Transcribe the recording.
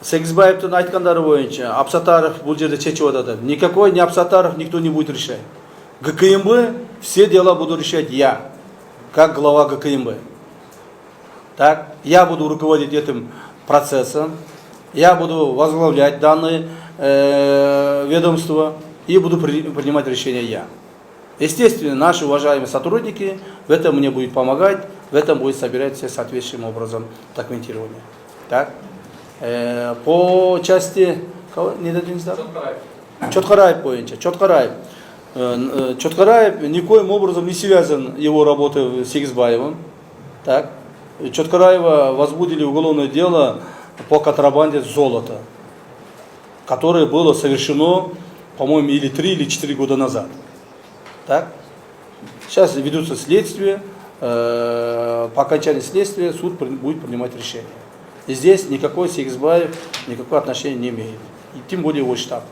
Сегизбаевтың айтқандары бойынша Абсатаров бұл жерде чечіп отады. Никакой не Абсатаров никто не будет решать. ГКМБ все дела буду решать я, как глава ГКМБ. Так, я буду руководить этим процессом, я буду возглавлять данное ведомство и буду принимать решения я. Естественно, наши уважаемые сотрудники в этом мне будут помогать, в этом будет собирать все соответствующим образом документирование. Так. По части Чоткараев бойынша. Чоткараев никоим образом не связан его работой с Сегизбаевым. Так. Чоткараева возбудили уголовное дело по контрабанде золота, которое было совершено, по-моему, или 3 или 4 года назад. Так. Сейчас ведутся следствия, по окончании следствия суд будет принимать решение. И здесь никакой Сегизбаев никакого отношения не имеет. И тем более его штаб.